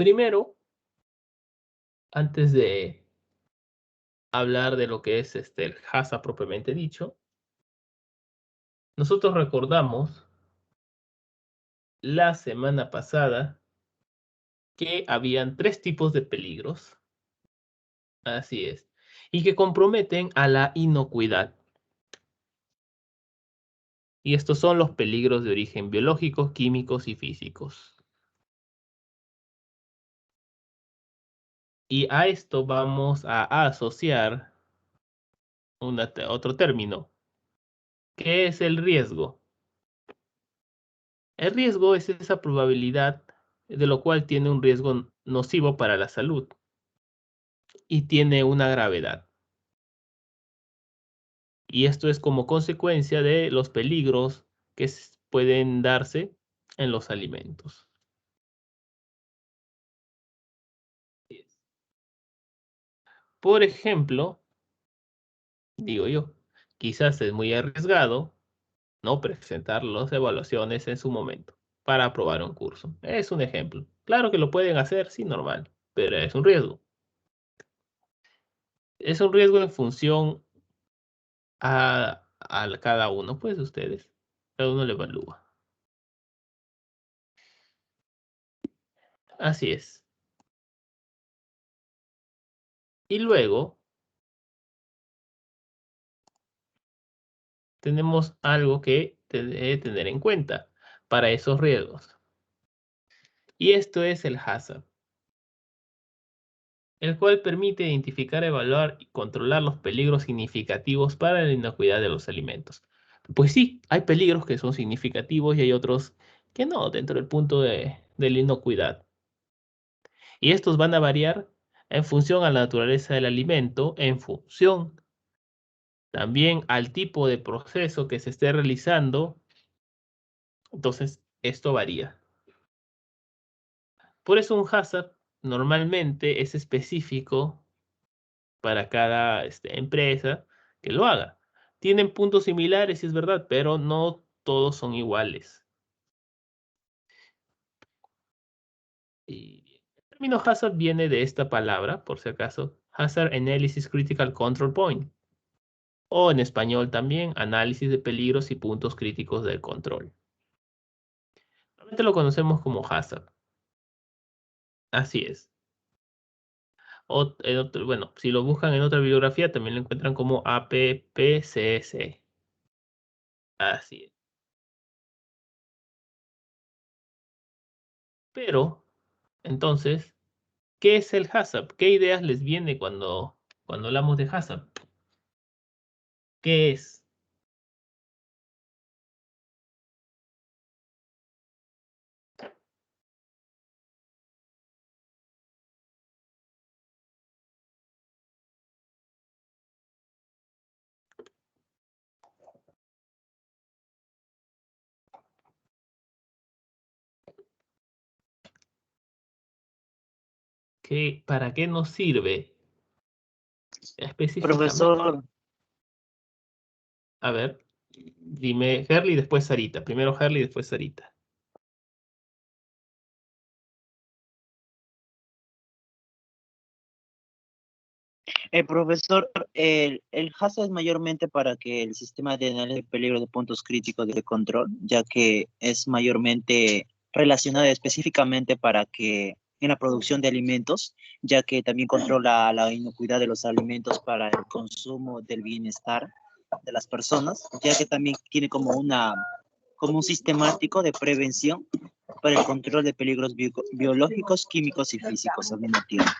Primero, antes de hablar de lo que es el hazard propiamente dicho, nosotros recordamos la semana pasada que habían 3 tipos de peligros. Así es. Y que comprometen a la inocuidad. Y estos son los peligros de origen biológico, químicos y físicos. Y a esto vamos a asociar otro término, que es el riesgo. El riesgo es esa probabilidad de lo cual tiene un riesgo nocivo para la salud y tiene una gravedad. Y esto es como consecuencia de los peligros que pueden darse en los alimentos. Por ejemplo, digo yo, quizás es muy arriesgado no presentar las evaluaciones en su momento para aprobar un curso. Es un ejemplo. Claro que lo pueden hacer, sí, normal, pero es un riesgo. Es un riesgo en función a cada uno, pues ustedes. Cada uno lo evalúa. Así es. Y luego tenemos algo que debe tener en cuenta para esos riesgos. Y esto es el hazard, el cual permite identificar, evaluar y controlar los peligros significativos para la inocuidad de los alimentos. Pues sí, hay peligros que son significativos y hay otros que no, dentro del punto de la inocuidad. Y estos van a variar en función a la naturaleza del alimento, en función también al tipo de proceso que se esté realizando. Entonces, esto varía. Por eso un hazard normalmente es específico para cada empresa que lo haga. Tienen puntos similares, sí es verdad, pero no todos son iguales. Y el término hazard viene de esta palabra, por si acaso, Hazard Analysis Critical Control Point, o en español también, análisis de peligros y puntos críticos del control. Normalmente lo conocemos como hazard. Así es. Bueno, si lo buscan en otra bibliografía, también lo encuentran como APPCS. Así es. Pero, entonces, ¿qué es el HACCP? ¿Qué ideas les viene cuando hablamos de HACCP? ¿Qué es? ¿Para qué nos sirve específicamente? Profesor, A ver, dime Herli y después Sarita. Primero Herli y después Sarita. profesor, el HACCP es mayormente para que el sistema de análisis de peligro de puntos críticos de control, ya que es mayormente relacionado específicamente para que en la producción de alimentos, ya que también controla la inocuidad de los alimentos para el consumo del bienestar de las personas, ya que también tiene como un sistemático de prevención para el control de peligros biológicos, químicos y físicos al mismo tiempo.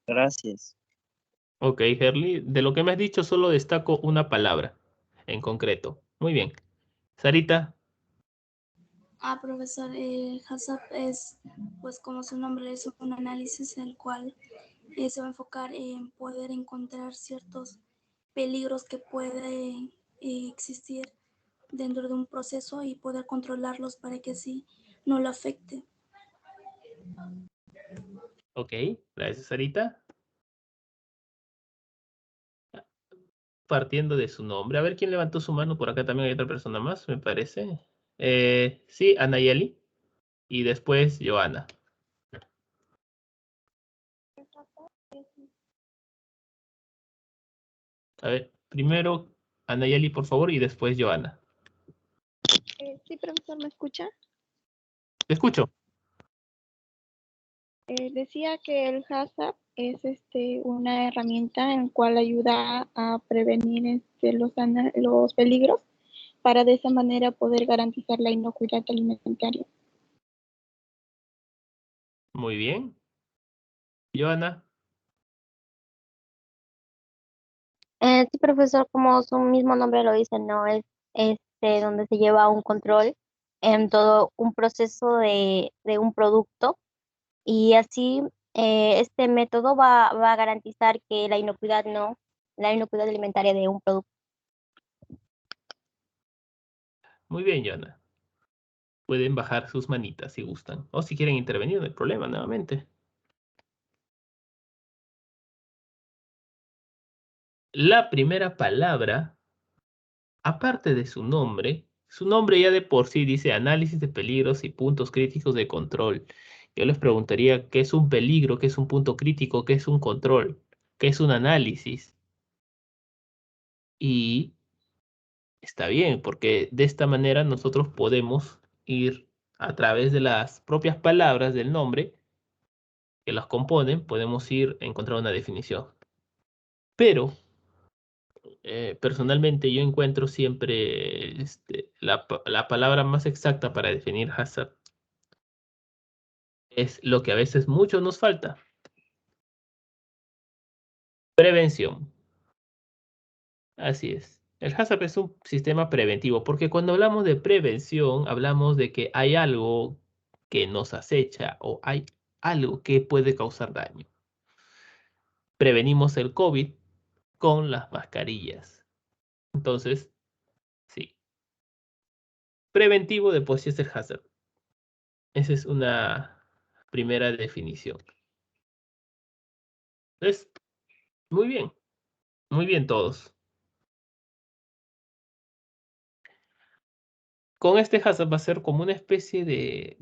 Gracias. Ok, Herli, de lo que me has dicho solo destaco una palabra en concreto. Muy bien. Sarita, Profesor, HACCP es, pues como su nombre es un análisis en el cual se va a enfocar en poder encontrar ciertos peligros que pueden existir dentro de un proceso y poder controlarlos para que así no lo afecte. ok, gracias Sarita. Partiendo de su nombre. A ver quién levantó su mano. Por acá también hay otra persona más, me parece. Sí, Anayeli. Y después Joana. A ver, primero Anayeli, por favor, y después Joana. Sí, profesor, ¿me escucha? Te escucho. Decía que el HACCP es una herramienta en la cual ayuda a prevenir los peligros para de esa manera poder garantizar la inocuidad alimentaria. Muy bien. Joana. Sí, profesor, como su mismo nombre lo dice, ¿no? Es donde se lleva un control en todo un proceso de un producto y así este método va a garantizar que la inocuidad no, la inocuidad alimentaria de un producto. Muy bien, Joana. Pueden bajar sus manitas si gustan. O si quieren intervenir, no hay problema, nuevamente. La primera palabra, aparte de su nombre ya de por sí dice análisis de peligros y puntos críticos de control. Yo les preguntaría qué es un peligro, qué es un punto crítico, qué es un control, qué es un análisis. Y está bien, porque de esta manera nosotros podemos ir a través de las propias palabras del nombre que las componen, podemos ir a encontrar una definición. Pero personalmente yo encuentro siempre la palabra más exacta para definir hazard es lo que a veces mucho nos falta. Prevención. Así es. El hazard es un sistema preventivo, porque cuando hablamos de prevención, hablamos de que hay algo que nos acecha o hay algo que puede causar daño. Prevenimos el COVID con las mascarillas. Entonces, sí. Preventivo de por sí es el hazard. Esa es una primera definición. Entonces, muy bien todos. Con este hazard va a ser como una especie de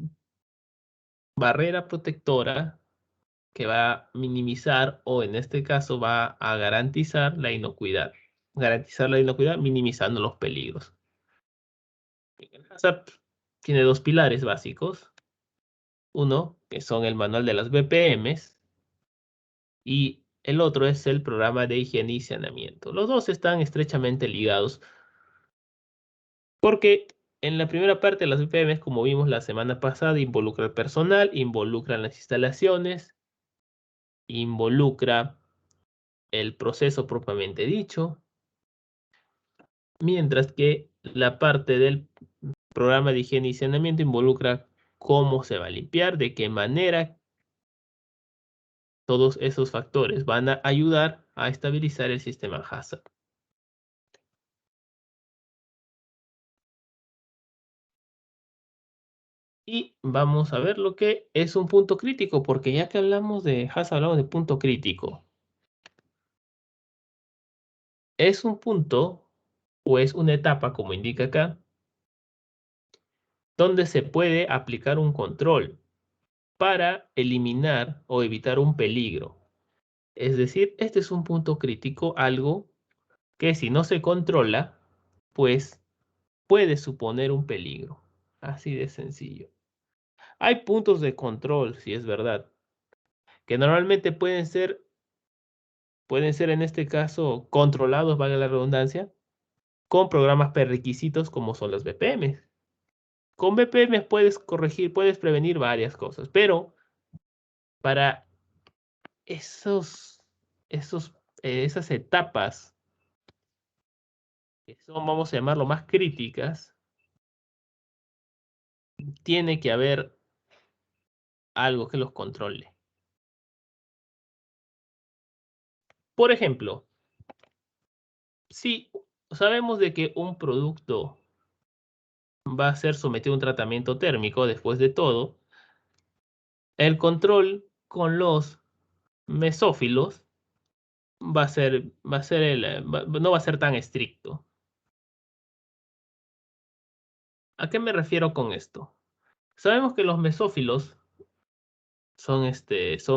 barrera protectora que va a minimizar o en este caso va a garantizar la inocuidad. Garantizar la inocuidad minimizando los peligros. El hazard tiene dos pilares básicos. Uno, que son el manual de las BPMs y el otro es el programa de higiene y saneamiento. Los dos están estrechamente ligados porque en la primera parte de las BPMs, como vimos la semana pasada, involucra el personal, involucra las instalaciones, involucra el proceso propiamente dicho, mientras que la parte del programa de higiene y saneamiento involucra cómo se va a limpiar, de qué manera todos esos factores van a ayudar a estabilizar el sistema hazard. Y vamos a ver lo que es un punto crítico, porque ya que hablamos de hazard, hablamos de punto crítico. Es un punto o es una etapa, como indica acá, donde se puede aplicar un control para eliminar o evitar un peligro. Es decir, este es un punto crítico, algo que si no se controla, pues puede suponer un peligro. Así de sencillo. Hay puntos de control, si es verdad, que normalmente pueden ser en este caso controlados, valga la redundancia, con programas prerequisitos como son los BPM. Con BPM puedes corregir, puedes prevenir varias cosas, pero para esas etapas que son, vamos a llamarlo, más críticas, tiene que haber algo que los controle. Por ejemplo, si sabemos de que un producto va a ser sometido a un tratamiento térmico después de todo, el control con los mesófilos no va a ser tan estricto. ¿A qué me refiero con esto? Sabemos que los mesófilos son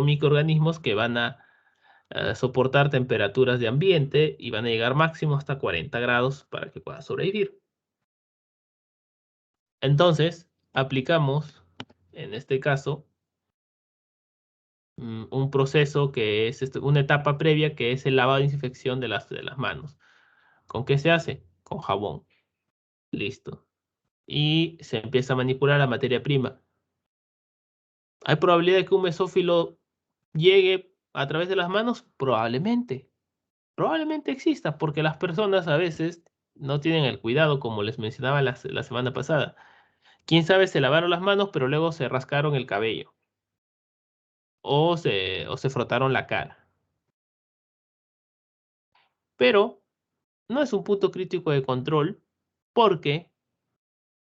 microorganismos que van a soportar temperaturas de ambiente y van a llegar máximo hasta 40 grados para que puedan sobrevivir. Entonces, aplicamos, en este caso, un proceso que es una etapa previa, que es el lavado y desinfección de las manos. ¿Con qué se hace? Con jabón. Listo. Y se empieza a manipular la materia prima. ¿Hay probabilidad de que un mesófilo llegue a través de las manos? Probablemente. Probablemente exista, porque las personas a veces no tienen el cuidado, como les mencionaba la semana pasada. Quién sabe, se lavaron las manos, pero luego se rascaron el cabello. O se frotaron la cara. Pero no es un punto crítico de control, porque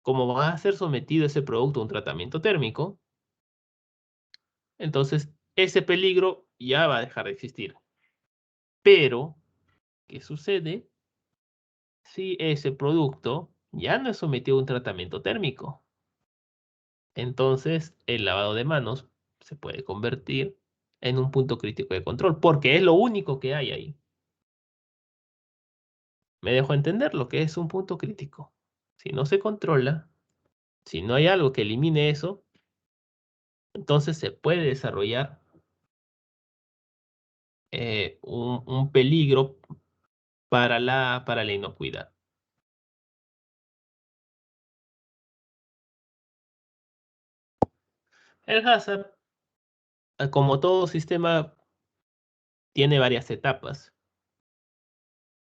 como va a ser sometido ese producto a un tratamiento térmico, entonces ese peligro ya va a dejar de existir. Pero, ¿qué sucede si ese producto ya no es sometido a un tratamiento térmico? Entonces el lavado de manos se puede convertir en un punto crítico de control, porque es lo único que hay ahí. Me dejo entender lo que es un punto crítico. Si no se controla, si no hay algo que elimine eso, entonces se puede desarrollar un peligro para la inocuidad. El hazard, como todo sistema, tiene varias etapas.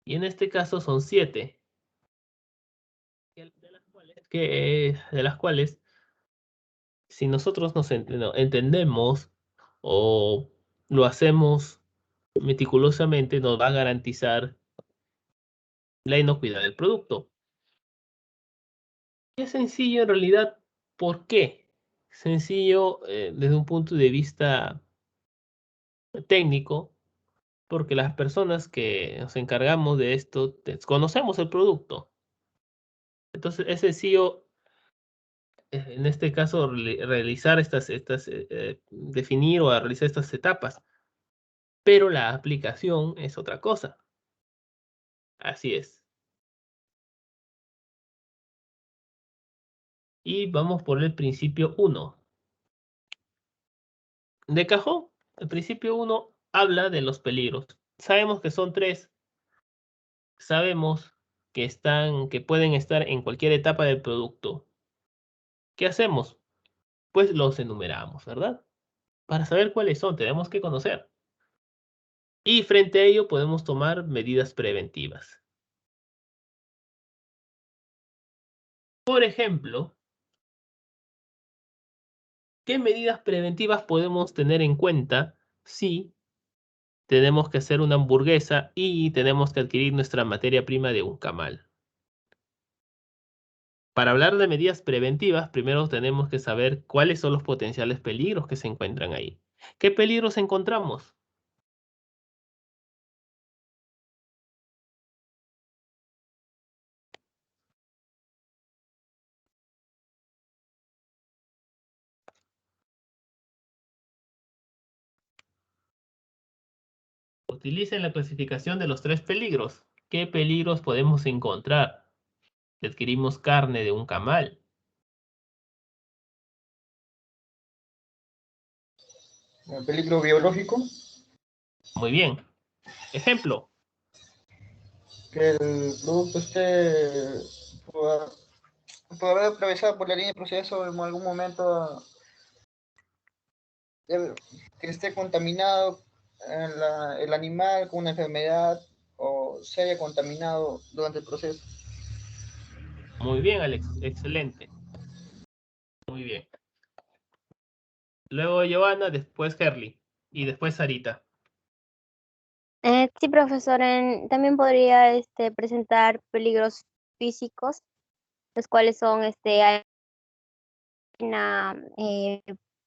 Y en este caso son 7. De las cuales, si nosotros nos entendemos o lo hacemos meticulosamente, nos va a garantizar la inocuidad del producto. Es sencillo en realidad. ¿Por qué? Sencillo desde un punto de vista técnico, porque las personas que nos encargamos de esto desconocemos el producto. Entonces es sencillo, en este caso, realizar definir o realizar estas etapas, pero la aplicación es otra cosa. Así es. Y vamos por el principio 1. De cajón, el principio 1 habla de los peligros. Sabemos que son 3. Sabemos que pueden estar en cualquier etapa del producto. ¿Qué hacemos? Pues los enumeramos, ¿verdad? Para saber cuáles son, tenemos que conocer. Y frente a ello podemos tomar medidas preventivas. Por ejemplo, ¿qué medidas preventivas podemos tener en cuenta si tenemos que hacer una hamburguesa y tenemos que adquirir nuestra materia prima de un camal? Para hablar de medidas preventivas, primero tenemos que saber cuáles son los potenciales peligros que se encuentran ahí. ¿Qué peligros encontramos? Utilicen la clasificación de los 3 peligros. ¿Qué peligros podemos encontrar si adquirimos carne de un camal? El peligro biológico, Muy bien. Ejemplo. que el producto pueda haber atravesado por la línea de proceso en algún momento, que esté contaminado el animal con una enfermedad o se haya contaminado durante el proceso. Muy bien, Alex. Excelente. Muy bien. Luego Giovanna, después Herly y después Sarita. Sí, profesor, también podría presentar peligros físicos, los cuales son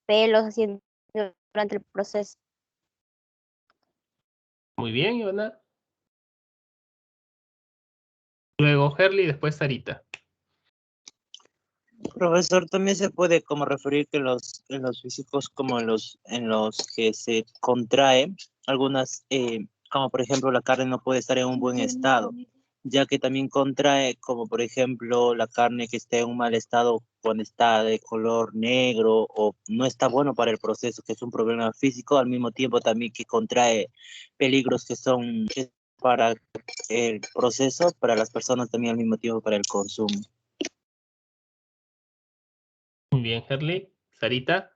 pelos haciendo durante el proceso. Muy bien, Giovanna. Luego Herly y después Sarita. Profesor, también se puede como referir que en los físicos como en los que se contrae algunas, como por ejemplo la carne no puede estar en un buen estado, ya que también contrae, como por ejemplo la carne que esté en un mal estado cuando está de color negro o no está bueno para el proceso, que es un problema físico, al mismo tiempo también que contrae peligros que son para el proceso, para las personas también al mismo tiempo para el consumo. Muy bien, Herley. Sarita.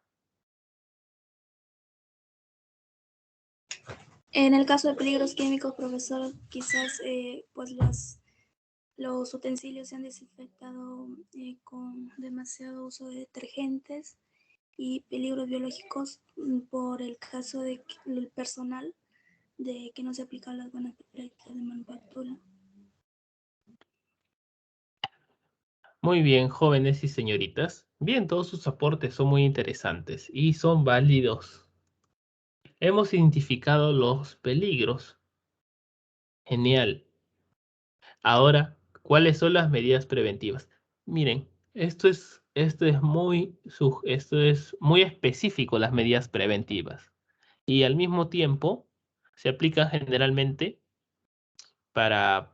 En el caso de peligros químicos, profesor, quizás pues los utensilios se han desinfectado con demasiado uso de detergentes y peligros biológicos por el caso del personal de que no se aplican las buenas prácticas de manufactura. Muy bien, jóvenes y señoritas. Bien, todos sus aportes son muy interesantes y son válidos. Hemos identificado los peligros. Genial. Ahora, ¿cuáles son las medidas preventivas? Miren, esto es muy específico, las medidas preventivas. Y al mismo tiempo se aplican generalmente para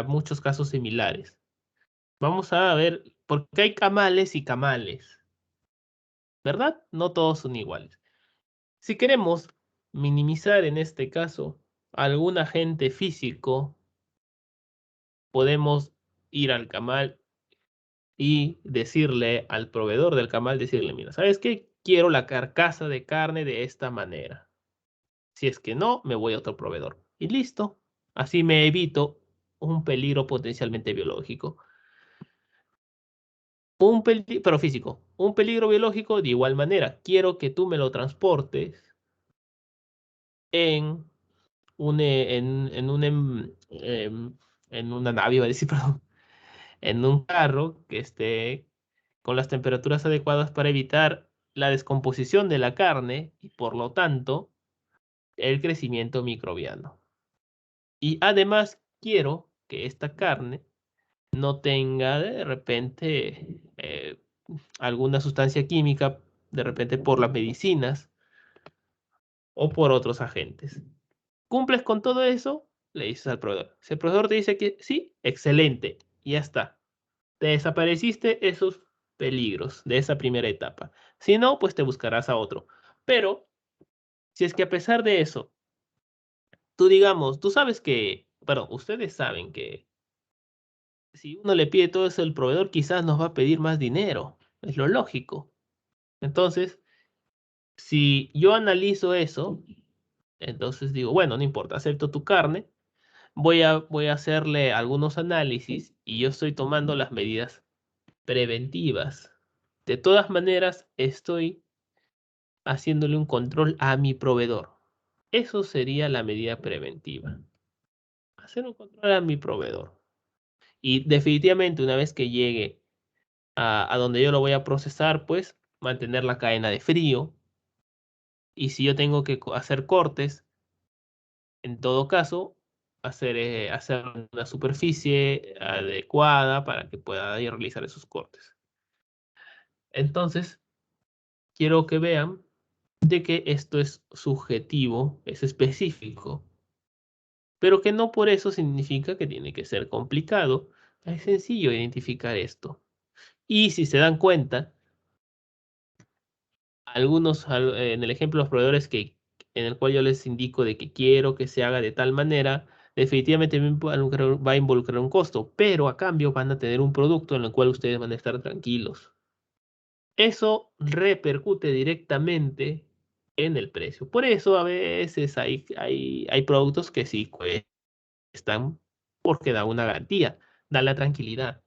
muchos casos similares. Vamos a ver, porque hay camales y camales, ¿verdad? No todos son iguales. Si queremos minimizar en este caso algún agente físico, podemos ir al camal y decirle al proveedor del camal, decirle, mira, ¿sabes qué? Quiero la carcasa de carne de esta manera. Si es que no, me voy a otro proveedor. Y listo. Así me evito un peligro potencialmente biológico. Pero físico. Un peligro biológico de igual manera. Quiero que tú me lo transportes en en una nave, iba a decir, perdón, en un carro que esté con las temperaturas adecuadas para evitar la descomposición de la carne y por lo tanto el crecimiento microbiano. Y además quiero que esta carne no tenga de repente alguna sustancia química, de repente por las medicinas o por otros agentes. ¿Cumples con todo eso? Le dices al proveedor. Si el proveedor te dice que sí, excelente, y ya está. Te desapareciste esos peligros de esa primera etapa. Si no, pues te buscarás a otro. Pero, si es que a pesar de eso, tú sabes que, perdón, ustedes saben que si uno le pide todo eso al proveedor, quizás nos va a pedir más dinero. Es lo lógico. Entonces, si yo analizo eso, entonces digo, bueno, no importa, acepto tu carne, voy a hacerle algunos análisis y yo estoy tomando las medidas preventivas. De todas maneras, estoy haciéndole un control a mi proveedor. Eso sería la medida preventiva. Hacer un control a mi proveedor. Y definitivamente una vez que llegue a donde yo lo voy a procesar, pues mantener la cadena de frío. Y si yo tengo que hacer cortes, en todo caso, hacer una superficie adecuada para que pueda ahí realizar esos cortes. Entonces, quiero que vean de que esto es subjetivo, es específico, pero que no por eso significa que tiene que ser complicado. Es sencillo identificar esto. Y si se dan cuenta, en el ejemplo de los proveedores en el cual yo les indico de que quiero que se haga de tal manera, definitivamente va a involucrar un costo, pero a cambio van a tener un producto en el cual ustedes van a estar tranquilos. Eso repercute directamente en el precio. Por eso a veces hay productos que sí cuestan porque dan una garantía, dan la tranquilidad.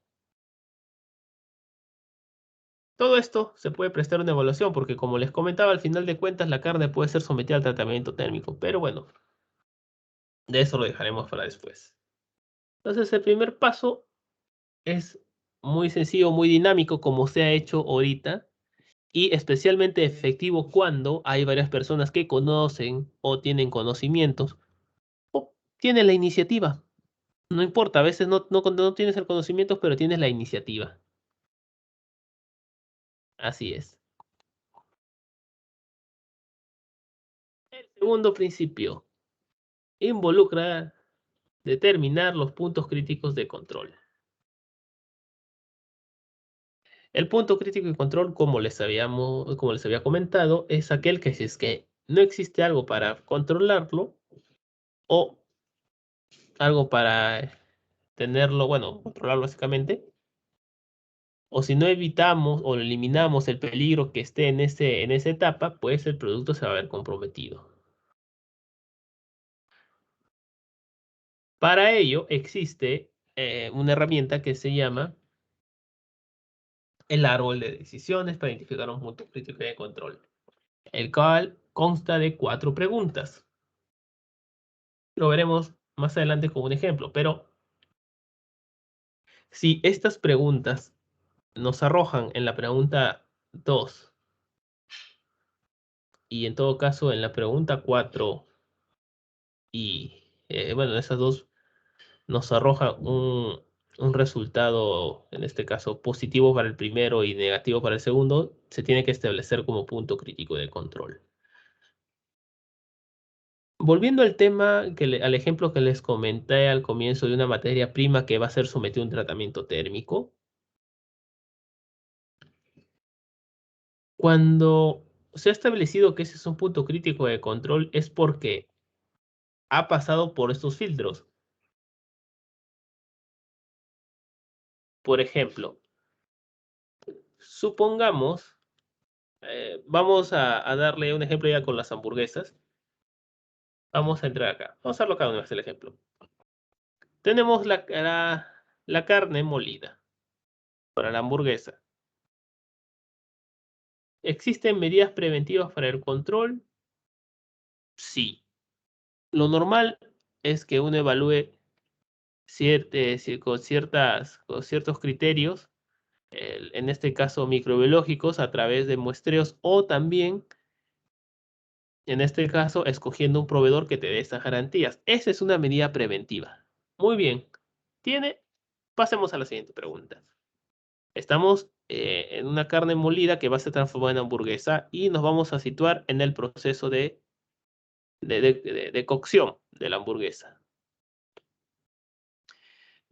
Todo esto se puede prestar una evaluación porque, como les comentaba, al final de cuentas la carne puede ser sometida al tratamiento térmico, pero bueno, de eso lo dejaremos para después. Entonces, el primer paso es muy sencillo, muy dinámico, como se ha hecho ahorita, y especialmente efectivo cuando hay varias personas que conocen o tienen conocimientos o tienen la iniciativa. No importa, a veces no tienes el conocimiento, pero tienes la iniciativa. Así es. El Segundo principio, involucra determinar los puntos críticos de control. El punto crítico de control, como les había comentado, es aquel que si es que no existe algo para controlarlo o algo para tenerlo, bueno, controlarlo básicamente, o si no evitamos o eliminamos el peligro que esté en esa etapa, pues el producto se va a ver comprometido. Para ello existe una herramienta que se llama el árbol de decisiones para identificar un punto crítico de control, el cual consta de 4 preguntas. Lo veremos más adelante con un ejemplo, pero si estas preguntas nos arrojan en la pregunta 2 y en todo caso en la pregunta 4 y bueno, esas dos nos arrojan un resultado, en este caso positivo para el primero y negativo para el segundo, se tiene que establecer como punto crítico de control. Volviendo al tema, al ejemplo que les comenté al comienzo de una materia prima que va a ser sometida a un tratamiento térmico, cuando se ha establecido que ese es un punto crítico de control es porque ha pasado por estos filtros. Por ejemplo, supongamos, vamos a darle un ejemplo ya con las hamburguesas. Vamos a entrar acá. Vamos a hacerlo cada uno, es el ejemplo. Tenemos la carne molida para la hamburguesa. ¿Existen medidas preventivas para el control? Sí. Lo normal es que uno evalúe con ciertos criterios, en este caso microbiológicos, a través de muestreos o también, en este caso, escogiendo un proveedor que te dé estas garantías. Esa es una medida preventiva. Muy bien. Pasemos a la siguiente pregunta. Estamos en una carne molida que va a ser transformada en hamburguesa y nos vamos a situar en el proceso de cocción de la hamburguesa.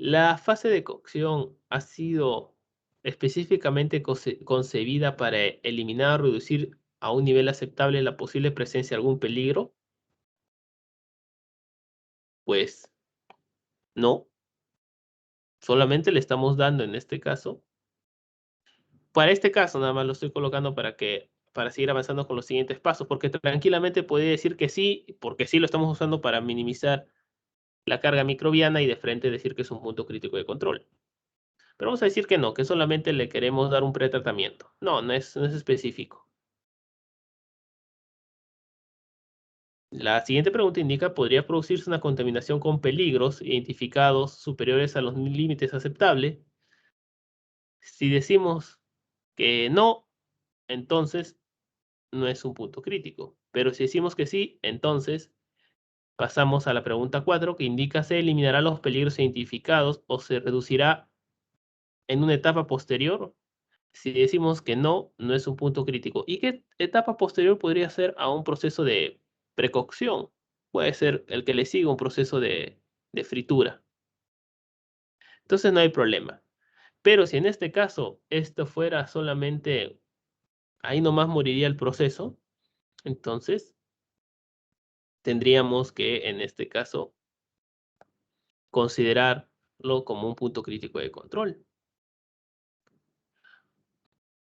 La fase de cocción ha sido específicamente concebida para eliminar o reducir a un nivel aceptable la posible presencia de algún peligro. Pues no, solamente le estamos dando en este caso. Para este caso nada más lo estoy colocando para seguir avanzando con los siguientes pasos, porque tranquilamente podría decir que sí, porque sí lo estamos usando para minimizar la carga microbiana y de frente decir que es un punto crítico de control. Pero vamos a decir que no, que solamente le queremos dar un pretratamiento. No es específico. La siguiente pregunta indica, ¿podría producirse una contaminación con peligros identificados superiores a los límites aceptables? Si decimos que no, entonces no es un punto crítico. Pero si decimos que sí, entonces pasamos a la pregunta 4, que indica, ¿se eliminará los peligros identificados o se reducirá en una etapa posterior? Si decimos que no, no es un punto crítico. ¿Y qué etapa posterior podría ser a un proceso de precocción? Puede ser el que le siga un proceso de fritura. Entonces no hay problema. Pero si en este caso esto fuera solamente, ahí nomás moriría el proceso, entonces tendríamos que, en este caso, considerarlo como un punto crítico de control.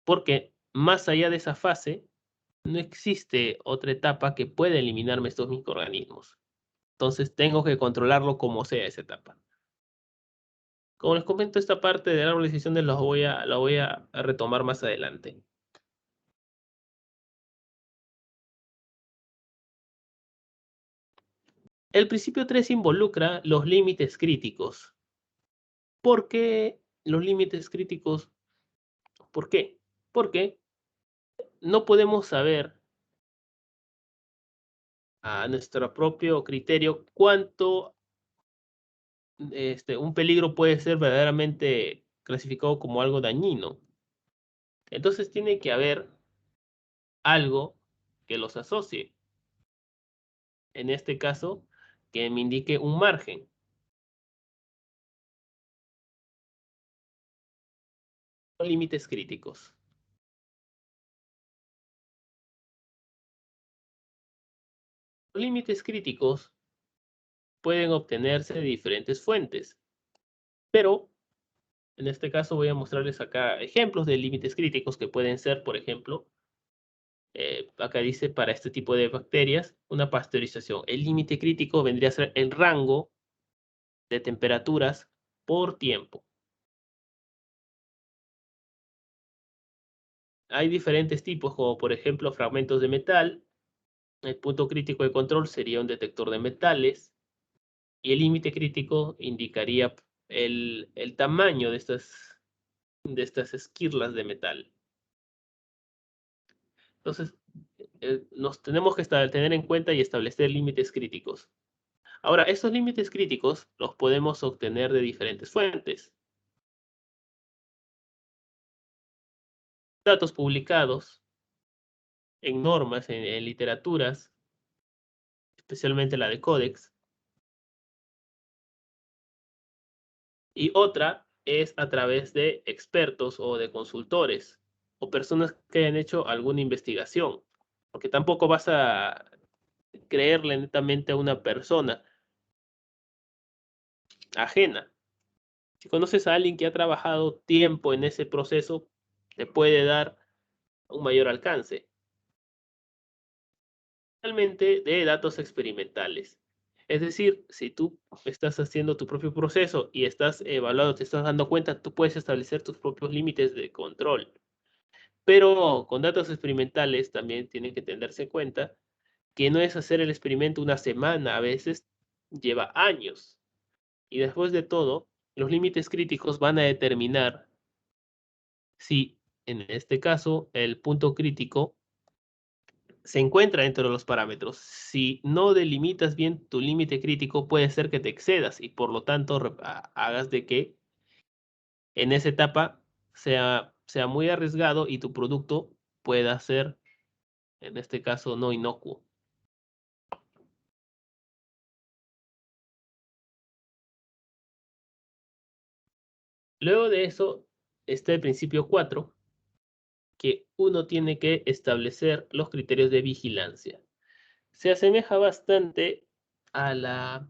Porque más allá de esa fase, no existe otra etapa que pueda eliminarme estos microorganismos. Entonces tengo que controlarlo como sea esa etapa. Como les comento, esta parte de la árbol de decisiones la voy a retomar más adelante. El principio 3 involucra los límites críticos. ¿Por qué los límites críticos? ¿Por qué? Porque no podemos saber a nuestro propio criterio cuánto un peligro puede ser verdaderamente clasificado como algo dañino. Entonces tiene que haber algo que los asocie. en este caso, que me indique un margen. Límites críticos. Los límites críticos pueden obtenerse de diferentes fuentes, pero en este caso voy a mostrarles acá ejemplos de límites críticos que pueden ser, por ejemplo, acá dice para este tipo de bacterias, una pasteurización. El límite crítico vendría a ser el rango de temperaturas por tiempo. Hay diferentes tipos, como por ejemplo fragmentos de metal. El punto crítico de control sería un detector de metales. Y el límite crítico indicaría el tamaño de estas esquirlas de metal. Entonces, nos tenemos que tener en cuenta y establecer límites críticos. Ahora, estos límites críticos los podemos obtener de diferentes fuentes. Datos publicados en normas, en literaturas, especialmente la de Codex. Y otra es a través de expertos o de consultores o personas que hayan hecho alguna investigación. Porque tampoco vas a creerle netamente a una persona ajena. Si conoces a alguien que ha trabajado tiempo en ese proceso, te puede dar un mayor alcance. Realmente de datos experimentales. Es decir, si tú estás haciendo tu propio proceso y estás evaluando, te estás dando cuenta, tú puedes establecer tus propios límites de control. Pero con datos experimentales también tienen que tenerse en cuenta que no es hacer el experimento una semana, a veces lleva años. Y después de todo, los límites críticos van a determinar si, en este caso, el punto crítico se encuentra dentro de los parámetros. Si no delimitas bien tu límite crítico, puede ser que te excedas y por lo tanto hagas de que en esa etapa sea muy arriesgado y tu producto pueda ser, en este caso, no inocuo. Luego de eso está el principio 4, que uno tiene que establecer los criterios de vigilancia. Se asemeja bastante a la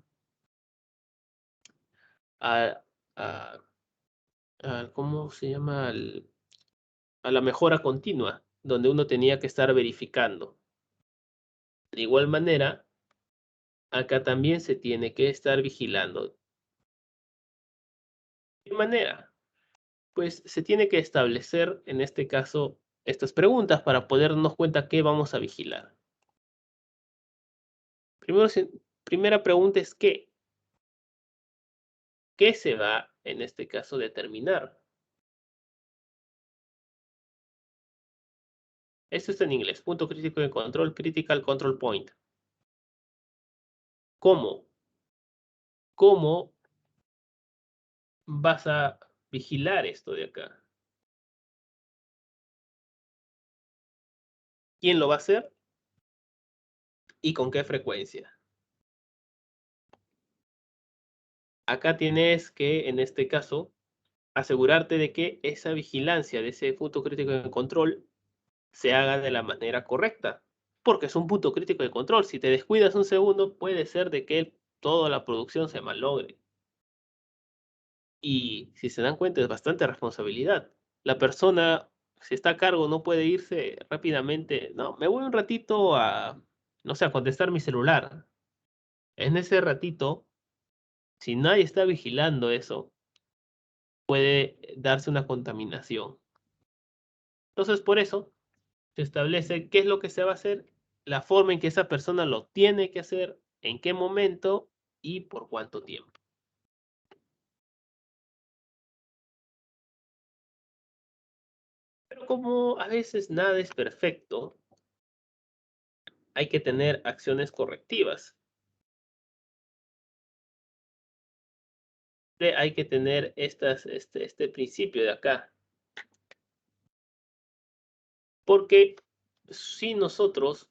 a, a- ¿cómo se llama? A la mejora continua, donde uno tenía que estar verificando. De igual manera, acá también se tiene que estar vigilando. ¿De qué manera? Pues se tiene que establecer, en este caso, estas preguntas para poder darnos cuenta qué vamos a vigilar. Primera pregunta es ¿qué? ¿Qué se va, en este caso, determinar? Esto está en inglés, punto crítico de control, critical control point. ¿Cómo? ¿Cómo vas a vigilar esto de acá? ¿Quién lo va a hacer? ¿Y con qué frecuencia? Acá tienes que, en este caso, asegurarte de que esa vigilancia de ese punto crítico de control se haga de la manera correcta, porque es un punto crítico de control. Si te descuidas un segundo, puede ser de que toda la producción se malogre. Y si se dan cuenta, es bastante responsabilidad. La persona, si está a cargo, no puede irse rápidamente. No, me voy un ratito a, no sé, a contestar mi celular. En ese ratito, si nadie está vigilando eso, puede darse una contaminación. Entonces, por eso se establece qué es lo que se va a hacer, la forma en que esa persona lo tiene que hacer, en qué momento y por cuánto tiempo. Pero como a veces nada es perfecto, hay que tener acciones correctivas. Hay que tener este principio de acá. Porque si nosotros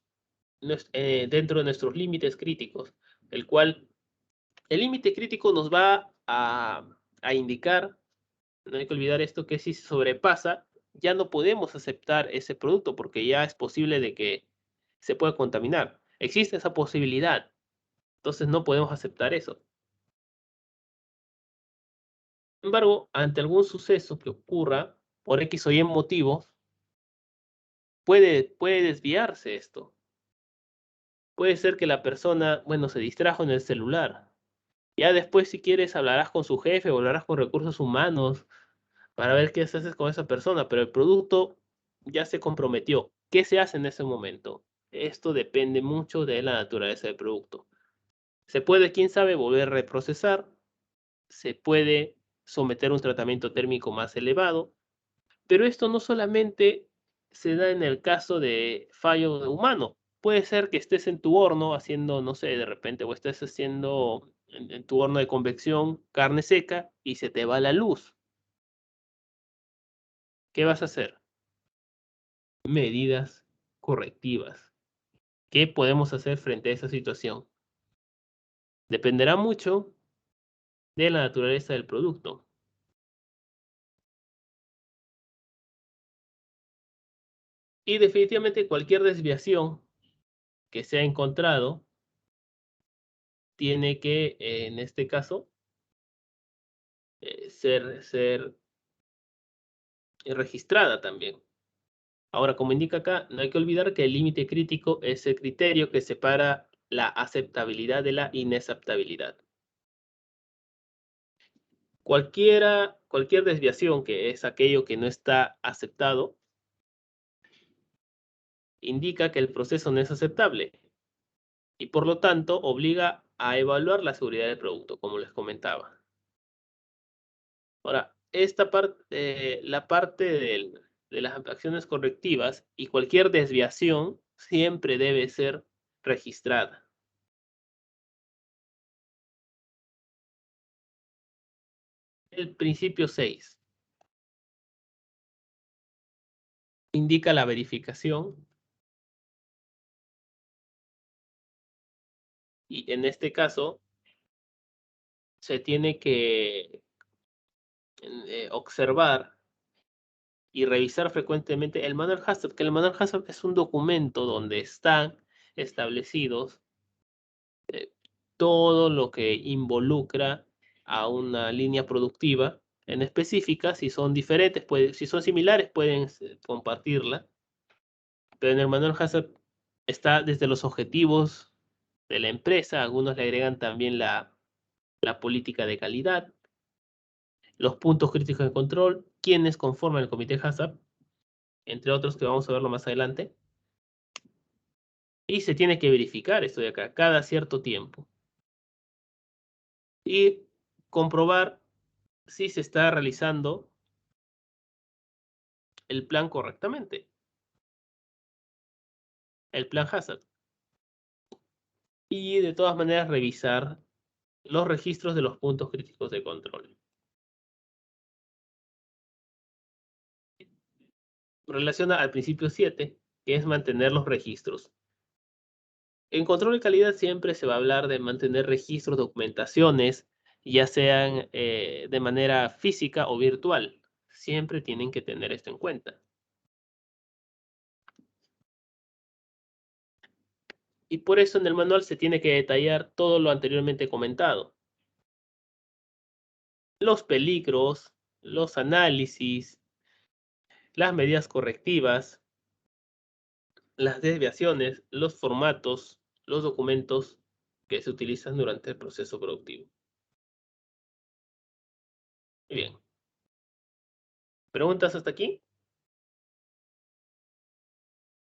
dentro de nuestros límites críticos, el cual el límite crítico nos va a indicar, no hay que olvidar esto, que si se sobrepasa, ya no podemos aceptar ese producto porque ya es posible de que se pueda contaminar. Existe esa posibilidad, entonces no podemos aceptar eso. Sin embargo, ante algún suceso que ocurra, por X o Y motivo, puede desviarse esto. Puede ser que la persona, bueno, se distrajo en el celular. Ya después, si quieres, hablarás con su jefe o hablarás con recursos humanos para ver qué se hace con esa persona, pero el producto ya se comprometió. ¿Qué se hace en ese momento? Esto depende mucho de la naturaleza del producto. Se puede, quién sabe, volver a reprocesar, se puede someter a un tratamiento térmico más elevado, pero esto no solamente se da en el caso de fallo humano. Puede ser que estés en tu horno haciendo, no sé, de repente, o estés haciendo en tu horno de convección carne seca y se te va la luz. ¿Qué vas a hacer? Medidas correctivas. ¿Qué podemos hacer frente a esa situación? Dependerá mucho de la naturaleza del producto. Y definitivamente cualquier desviación que se ha encontrado tiene que, en este caso, ser registrada también. Ahora, como indica acá, no hay que olvidar que el límite crítico es el criterio que separa la aceptabilidad de la inaceptabilidad. Cualquier desviación, que es aquello que no está aceptado, indica que el proceso no es aceptable y por lo tanto obliga a evaluar la seguridad del producto, como les comentaba. Ahora, esta parte, la parte de las acciones correctivas y cualquier desviación siempre debe ser registrada. El principio 6 indica la verificación y en este caso se tiene que observar y revisar frecuentemente el manual Hazard, que el manual Hazard es un documento donde están establecidos todo lo que involucra a una línea productiva en específica. Si son diferentes, si son similares, pueden compartirla. Pero en el manual Hazard está desde los objetivos de la empresa, algunos le agregan también la política de calidad, los puntos críticos de control, quienes conforman el comité Hazard, entre otros que vamos a verlo más adelante. Y se tiene que verificar esto de acá cada cierto tiempo. Y comprobar si se está realizando el plan correctamente. El plan Hazard. Y de todas maneras revisar los registros de los puntos críticos de control. Relaciona al principio 7, que es mantener los registros. En control de calidad siempre se va a hablar de mantener registros, documentaciones, ya sean de manera física o virtual. Siempre tienen que tener esto en cuenta. Y por eso en el manual se tiene que detallar todo lo anteriormente comentado. Los peligros, los análisis, las medidas correctivas, las desviaciones, los formatos, los documentos que se utilizan durante el proceso productivo. Muy bien. ¿Preguntas hasta aquí?